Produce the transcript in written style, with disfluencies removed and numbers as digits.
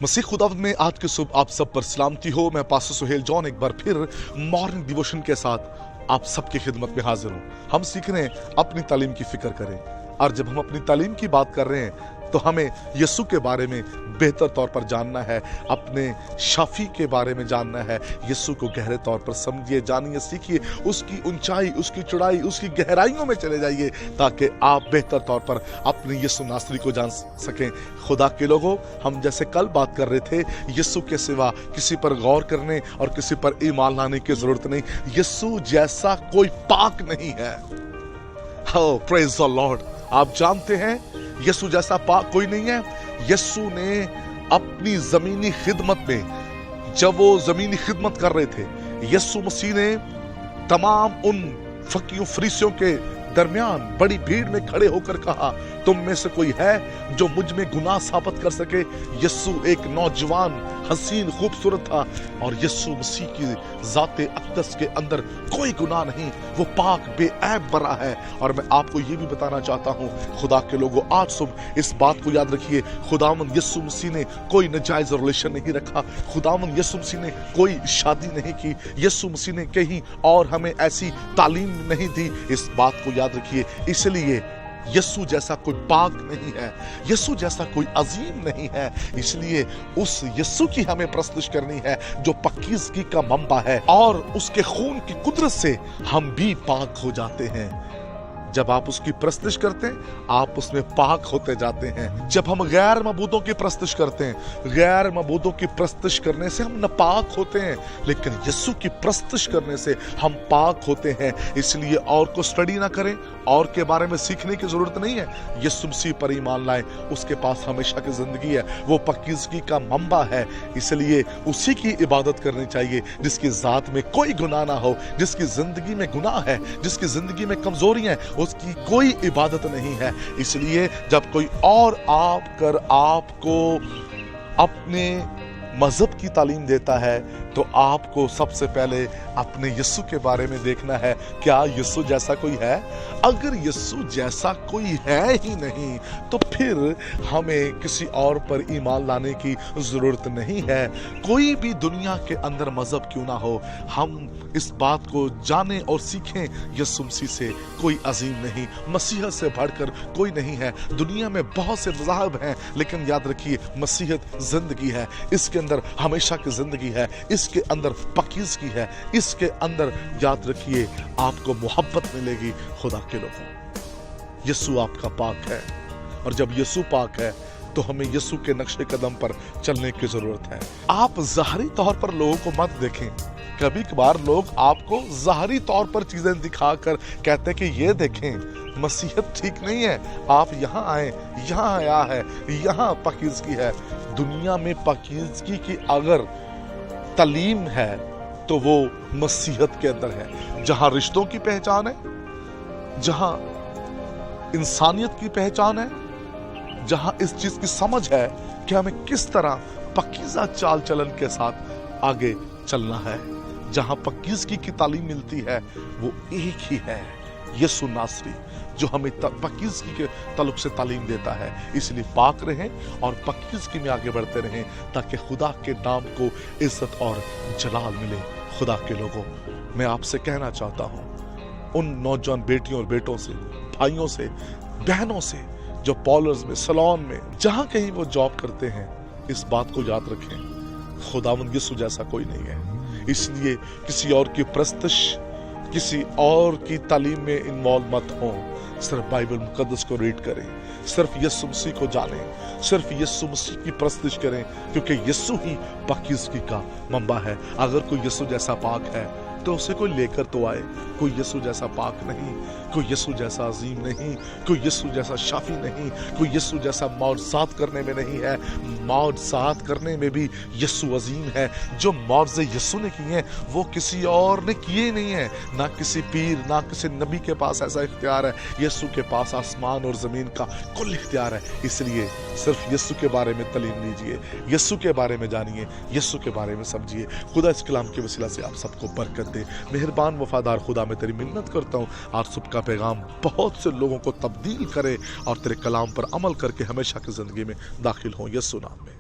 मसीह खुदावंद में आज की सुबह आप सब पर सलामती हो। मैं पास्टर सुहेल जॉन एक बार फिर मॉर्निंग डिवोशन के साथ आप सबकी खिदमत में हाजिर हूँ। हम सीख रहे हैं अपनी तालीम की फिक्र करें, और जब हम अपनी तालीम की बात कर रहे हैं तो हमें यीशु के बारे में बेहतर तौर पर जानना है, अपने शाफी के बारे में जानना है। यीशु को गहरे तौर पर समझिए, जानिए, सीखिए, उसकी ऊंचाई, उसकी चौड़ाई, उसकी गहराइयों में चले जाइए, ताकि आप बेहतर तौर पर अपने यीशु नासरी को जान सकें। खुदा के लोगों, हम जैसे कल बात कर रहे थे, यीशु के सिवा किसी पर गौर करने और किसी पर ईमान लाने की जरूरत नहीं। यीशु जैसा कोई पाक नहीं है। Oh, praise the Lord। आप जानते हैं यीशु जैसा पाक कोई नहीं है। यीशु ने अपनी जमीनी खिदमत में, जब वो जमीनी खिदमत कर रहे थे, यीशु मसीह ने तमाम उन फकीरों फरीसियों के दरमियान बड़ी भीड़ में खड़े होकर कहा, तुम में से कोई है जो मुझ में गुनाह साबित कर सके। यीशु एक नौजवान, हसीन, खूबसूरत था, और यीशु मसीह की ज़ाते अक़दस के अंदर कोई गुनाह नहीं। वो पाक बेऐब बरा है। और मैं आपको ये भी बताना चाहता हूँ, खुदा के लोगों, आज सुबह इस बात को याद रखिए, खुदावंद यीशु मसीह ने कोई नाजायज रिलेशन नहीं रखा। खुदावंद यीशु मसीह ने कोई शादी नहीं की। यीशु मसीह ने कहीं और हमें ऐसी तालीम नहीं दी। इस बात को याद रखिए। इसलिए यीशु जैसा कोई पाक नहीं है, यीशु जैसा कोई अजीम नहीं है। इसलिए उस यीशु की हमें प्रस्तुत करनी है जो पकीज़गी का मंबा है, और उसके खून की कुदरत से हम भी पाक हो जाते हैं। जब आप उसकी प्रस्तुत करते हैं, आप उसमें पाक होते जाते हैं। जब हम गैर मबूदों की प्रस्तुत करते हैं, गैर मबूदों की प्रस्तुत करने से हम नापाक होते हैं, लेकिन यीशु की प्रस्तुत करने से हम पाक होते हैं। इसलिए और को स्टडी ना करें, और के बारे में सीखने की जरूरत नहीं है। यीशु मसीह पर ईमान लाएं, उसके पास हमेशा की जिंदगी है। वो पकीज़गी का मंबा है। इसलिए उसी की इबादत करनी चाहिए जिसकी जात में कोई गुनाह ना हो, जिसकी जिंदगी में गुनाह है, जिसकी जिंदगी में कमजोरियां हैं, उसकी कोई इबादत नहीं है। इसलिए जब कोई और आपको अपने मजहब की तालीम देता है, तो आपको सबसे पहले अपने यीशु के बारे में देखना है, क्या यीशु जैसा कोई है? अगर यीशु जैसा कोई है ही नहीं, तो फिर हमें किसी और पर ईमान लाने की जरूरत नहीं है। कोई भी दुनिया के अंदर मजहब क्यों ना हो, हम इस बात को जानें और सीखें, यीशु मसीह से कोई अजीम नहीं, मसीहत से बढ़कर कोई नहीं है। दुनिया में बहुत से मज़हब हैं, लेकिन याद रखिए, मसीहत जिंदगी है। इसके अंदर हमेशा की जिंदगी है, इसके अंदर पकीज़गी है, इसके अंदर याद रखिए आपको मोहब्बत मिलेगी। खुदा के लोगों, यीशु आपका पाक है, और जब यीशु पाक है तो हमें यीशु के नक्शे कदम पर चलने की जरूरत है। आप ज़ाहरी तौर पर लोगों को मत देखें। कभी कभार लोग आपको ज़ाहरी तौर पर चीजें दिखाकर कहते हैं कि ये देखें, मसीहत ठीक नहीं है, आप यहाँ आए, यहाँ आया है, यहाँ पकीज़गी है। दुनिया में पकीज़गी की अगर तालीम है तो वो मसीहत के अंदर है, जहां रिश्तों की पहचान है, जहां इंसानियत की पहचान है, जहां इस चीज की समझ है कि हमें किस तरह पकीज़ा चाल चलन के साथ आगे चलना है। जहां पकीज़गी की तालीम मिलती है, वो एक ही है, यीशु नासरी, जो हमें पकीज़गी के तल्लुक से तालीम देता है। इसलिए पाक रहें और पकीज़गी में आगे बढ़ते रहें, ताकि खुदा के नाम को इज्जत और जलाल मिले। खुदा के लोगों, मैं आपसे कहना चाहता हूँ, उन नौजवान बेटियों और बेटों से, भाइयों से, बहनों से, जो पॉलर्स में, सलोन में, जहां कहीं वो जॉब करते हैं, इस बात को याद रखें, खुदावंद यीशु जैसा कोई नहीं है। इसलिए किसी और की प्रस्तुत, किसी और की तालीम में इन्वॉल्व मत हो। सिर्फ बाइबल मुकद्दस को रीड करें, सिर्फ यीशु मसीह को जानें, सिर्फ यीशु मसीह की प्रस्तुत करें, क्योंकि यीशु ही पकीज़गी का मंबा है। अगर कोई यीशु जैसा पाक है तो उसे कोई लेकर तो आए। कोई यीशु जैसा पाक नहीं, कोई यीशु जैसा अजीम नहीं, कोई यीशु जैसा शाफी नहीं, कोई यीशु जैसा मौजज़ात करने में नहीं है। मौजज़ात करने में भी यीशु अजीम है। जो मौजज़े यीशु ने किए हैं, वो किसी और ने किए नहीं है। ना किसी पीर, ना किसी नबी के पास ऐसा इख्तियार है। यीशु के पास आसमान और ज़मीन का कुल इख्तियार है। इसलिए सिर्फ यीशु के बारे में तालीम लीजिए, यीशु के बारे में जानिए, यीशु के बारे में समझिए। खुदा इस कलाम के वसीला से आप सबको बरकत दे। मेहरबान वफादार खुदा, मैं तेरी मिन्नत करता हूँ, आज सुबह का पैगाम बहुत से लोगों को तब्दील करे और तेरे कलाम पर अमल करके हमेशा की जिंदगी में दाखिल हो, यीशु नाम में।